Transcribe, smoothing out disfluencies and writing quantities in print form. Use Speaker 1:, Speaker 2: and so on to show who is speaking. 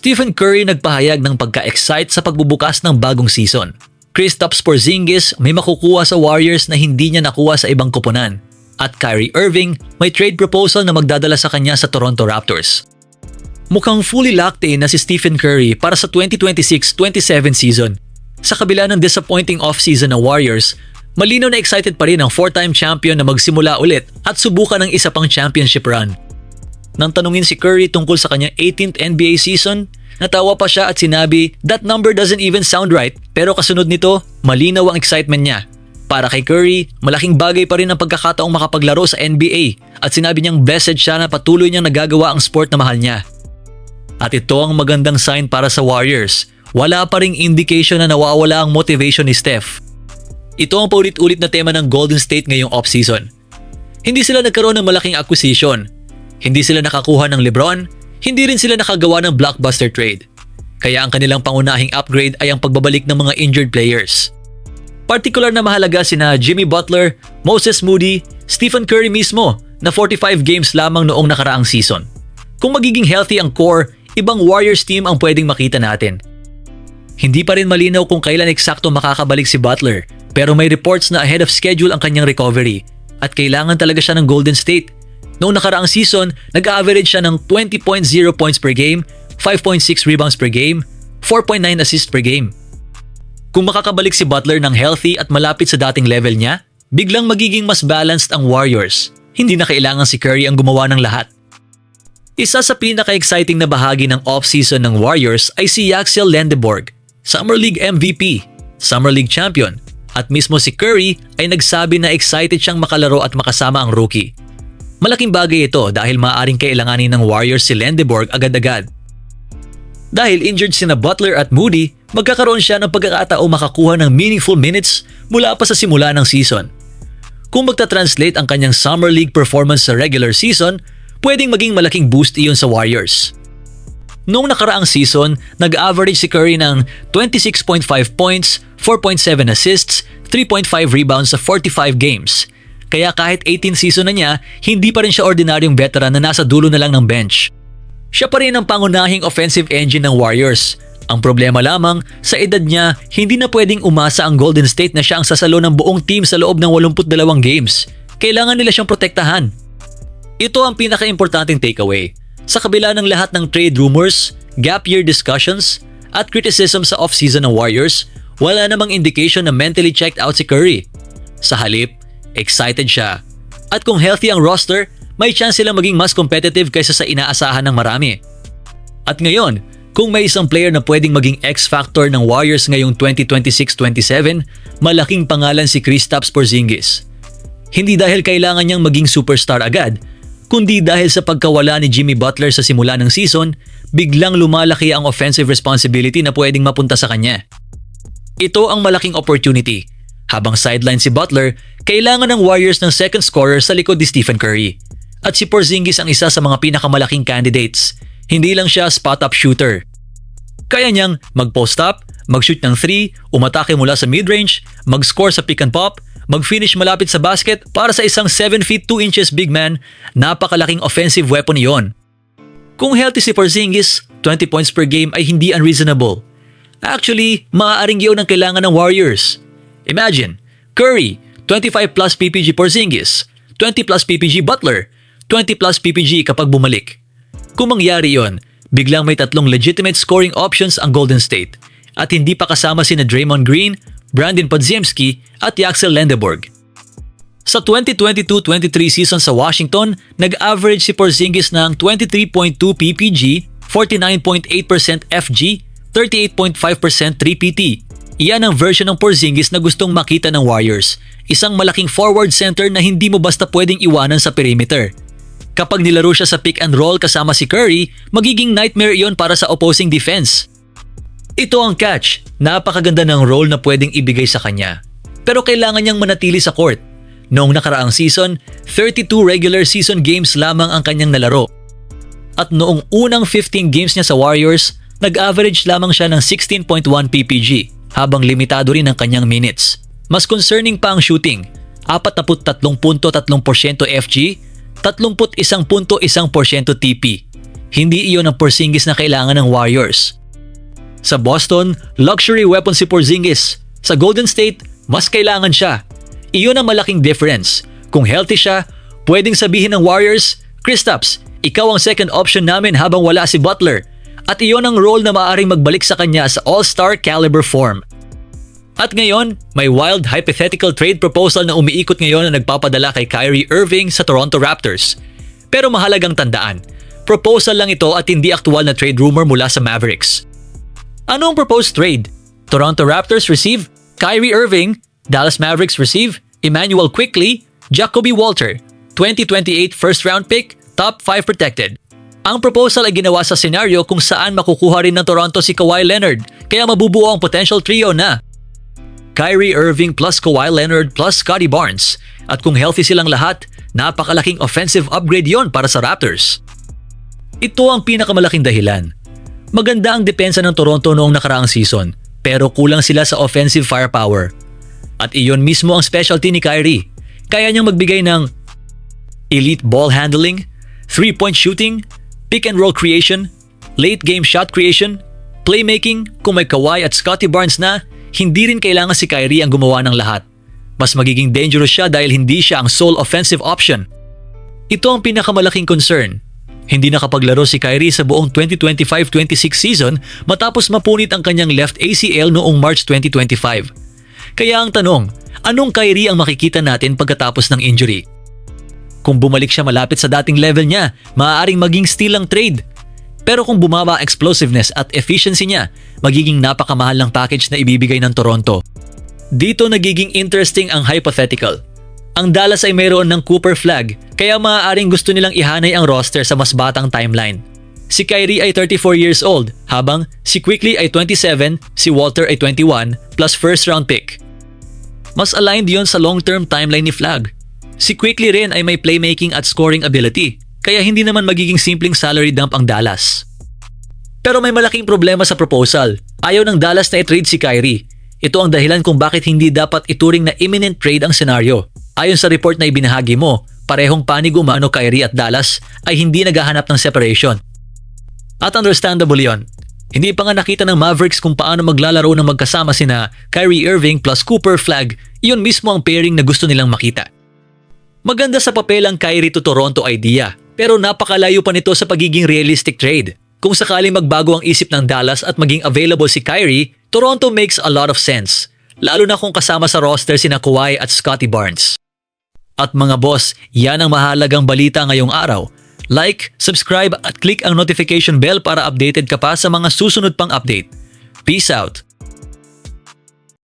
Speaker 1: Stephen Curry nagpahayag ng pagka-excite sa pagbubukas ng bagong season. Kristaps Porzingis may makukuha sa Warriors na hindi niya nakuha sa ibang koponan. At Kyrie Irving may trade proposal na magdadala sa kanya sa Toronto Raptors. Mukhang fully locked in na si Stephen Curry para sa 2026-27 season. Sa kabila ng disappointing off-season ng Warriors, malinaw na excited pa rin ang 4-time champion na magsimula ulit at subukan ng isa pang championship run. Nang tanungin si Curry tungkol sa kanyang 18th NBA season, natawa pa siya at sinabi, "That number doesn't even sound right," pero kasunod nito, malinaw ang excitement niya. Para kay Curry, malaking bagay pa rin ang pagkakataong makapaglaro sa NBA at sinabi niyang blessed siya na patuloy niyang nagagawa ang sport na mahal niya. At ito ang magandang sign para sa Warriors. Wala pa ring indication na nawawala ang motivation ni Steph. Ito ang paulit-ulit na tema ng Golden State ngayong off-season. Hindi sila nagkaroon ng malaking acquisition. Hindi sila nakakuha ng LeBron, hindi rin sila nakagawa ng blockbuster trade. Kaya ang kanilang pangunahing upgrade ay ang pagbabalik ng mga injured players. Partikular na mahalaga sina Jimmy Butler, Moses Moody, Stephen Curry mismo na 45 games lamang noong nakaraang season. Kung magiging healthy ang core, ibang Warriors team ang pwedeng makita natin. Hindi pa rin malinaw kung kailan eksakto makakabalik si Butler, pero may reports na ahead of schedule ang kanyang recovery at kailangan talaga siya ng Golden State. Noong nakaraang season, nag-average siya ng 20.0 points per game, 5.6 rebounds per game, 4.9 assists per game. Kung makakabalik si Butler ng healthy at malapit sa dating level niya, biglang magiging mas balanced ang Warriors. Hindi na kailangan si Curry ang gumawa ng lahat. Isa sa pinaka-exciting na bahagi ng off-season ng Warriors ay si Yaxel Lendeborg, Summer League MVP, Summer League champion, at mismo si Curry ay nagsabi na excited siyang makalaro at makasama ang rookie. Malaking bagay ito dahil maaaring kailanganin ng Warriors si Lendeborg agad-agad. Dahil injured sina Butler at Moody, magkakaroon siya ng pagkakataong makakuha ng meaningful minutes mula pa sa simula ng season. Kung magta-translate ang kanyang Summer League performance sa regular season, pwedeng maging malaking boost iyon sa Warriors. Noong nakaraang season, nag-average si Curry ng 26.5 points, 4.7 assists, 3.5 rebounds sa 45 games. Kaya kahit 18 season na niya, hindi pa rin siya ordinaryong veteran na nasa dulo na lang ng bench. Siya pa rin ang pangunahing offensive engine ng Warriors. Ang problema lamang, sa edad niya, hindi na pwedeng umasa ang Golden State na siya ang sasalo ng buong team sa loob ng 82 games. Kailangan nila siyang protektahan. Ito ang pinaka-importanting takeaway. Sa kabila ng lahat ng trade rumors, gap year discussions, at criticism sa off-season ng Warriors, wala namang indication na mentally checked out si Curry. Sa halip, excited siya. At kung healthy ang roster, may chance silang maging mas competitive kaysa sa inaasahan ng marami. At ngayon, kung may isang player na pwedeng maging X-factor ng Warriors ngayong 2026-27, malaking pangalan si Kristaps Porzingis. Hindi dahil kailangan niyang maging superstar agad, kundi dahil sa pagkawala ni Jimmy Butler sa simula ng season, biglang lumalaki ang offensive responsibility na pwedeng mapunta sa kanya. Ito ang malaking opportunity. Habang sideline si Butler, kailangan ng Warriors ng second scorer sa likod ni Stephen Curry. At si Porzingis ang isa sa mga pinakamalaking candidates. Hindi lang siya spot-up shooter. Kaya niyang mag-post up, mag-shoot ng 3, umatake mula sa mid-range, mag-score sa pick and pop, mag-finish malapit sa basket para sa isang 7 feet 2 inches big man, napakalaking offensive weapon iyon. Kung healthy si Porzingis, 20 points per game ay hindi unreasonable. Actually, maaaring yun ang kailangan ng Warriors. Imagine, Curry, 25 plus PPG Porzingis, 20 plus PPG Butler, 20 plus PPG kapag bumalik. Kung mangyari yon, biglang may 3 legitimate scoring options ang Golden State at hindi pa kasama sina Draymond Green, Brandon Podziemski at Yaxel Lendeborg. Sa 2022-23 season sa Washington, nag-average si Porzingis ng 23.2 PPG, 49.8% FG, 38.5% 3PT. Iyan ang version ng Porzingis na gustong makita ng Warriors. Isang malaking forward center na hindi mo basta pwedeng iwanan sa perimeter. Kapag nilaro siya sa pick and roll kasama si Curry, magiging nightmare iyon para sa opposing defense. Ito ang catch. Napakaganda ng role na pwedeng ibigay sa kanya. Pero kailangan niyang manatili sa court. Noong nakaraang season, 32 regular season games lamang ang kanyang nalaro. At noong unang 15 games niya sa Warriors, nag-average lamang siya ng 16.1 PPG. Habang limitado rin ang kanyang minutes. Mas concerning pa ang shooting, 43.3% FG, 31.1% TP. Hindi iyon ang Porzingis na kailangan ng Warriors. Sa Boston, luxury weapon si Porzingis. Sa Golden State, mas kailangan siya. Iyon ang malaking difference. Kung healthy siya, pwedeng sabihin ng Warriors, Kristaps, ikaw ang second option namin habang wala si Butler. At iyon ang role na maaaring magbalik sa kanya sa all-star caliber form. At ngayon, may wild hypothetical trade proposal na umiikot ngayon na nagpapadala kay Kyrie Irving sa Toronto Raptors. Pero mahalagang tandaan, proposal lang ito at hindi aktual na trade rumor mula sa Mavericks. Ano ang proposed trade? Toronto Raptors receive Kyrie Irving, Dallas Mavericks receive Emmanuel Quickley, Jacoby Walter, 2028 first round pick, top 5 protected. Ang proposal ay ginawa sa senaryo kung saan makukuha rin ng Toronto si Kawhi Leonard, kaya mabubuo ang potential trio na Kyrie Irving plus Kawhi Leonard plus Scottie Barnes. At kung healthy silang lahat, napakalaking offensive upgrade yon para sa Raptors. Ito ang pinakamalaking dahilan. Maganda ang depensa ng Toronto noong nakaraang season, pero kulang sila sa offensive firepower. At iyon mismo ang specialty ni Kyrie. Kaya niyang magbigay ng elite ball handling, 3-point shooting, pick and roll creation, late game shot creation, playmaking. Kung may Kawhi at Scottie Barnes na, hindi rin kailangan si Kyrie ang gumawa ng lahat. Mas magiging dangerous siya dahil hindi siya ang sole offensive option. Ito ang pinakamalaking concern. Hindi nakapaglaro si Kyrie sa buong 2025-26 season matapos mapunit ang kanyang left ACL noong March 2025. Kaya ang tanong, anong Kyrie ang makikita natin pagkatapos ng injury? Kung bumalik siya malapit sa dating level niya, maaaring maging steal ang trade. Pero kung bumaba ang explosiveness at efficiency niya, magiging napakamahal ng package na ibibigay ng Toronto. Dito nagiging interesting ang hypothetical. Ang Dallas ay mayroon ng Cooper flag, kaya maaaring gusto nilang ihanay ang roster sa mas batang timeline. Si Kyrie ay 34 years old, habang si Quickley ay 27, si Walter ay 21, plus first round pick. Mas aligned yon sa long-term timeline ni Flag. Si Quickley rin ay may playmaking at scoring ability, kaya hindi naman magiging simpleng salary dump ang Dallas. Pero may malaking problema sa proposal. Ayaw ng Dallas na i-trade si Kyrie. Ito ang dahilan kung bakit hindi dapat ituring na imminent trade ang senaryo. Ayon sa report na ibinahagi mo, parehong panig umano Kyrie at Dallas ay hindi naghahanap ng separation. At understandable yon. Hindi pa nga nakita ng Mavericks kung paano maglalaro ng magkasama sina Kyrie Irving plus Cooper Flag. Iyon mismo ang pairing na gusto nilang makita. Maganda sa papel ang Kyrie to Toronto idea, pero napakalayo pa nito sa pagiging realistic trade. Kung sakaling magbago ang isip ng Dallas at maging available si Kyrie, Toronto makes a lot of sense. Lalo na kung kasama sa roster sina Kawhi at Scottie Barnes. At mga boss, yan ang mahalagang balita ngayong araw. Like, subscribe at click ang notification bell para updated ka pa sa mga susunod pang update. Peace out!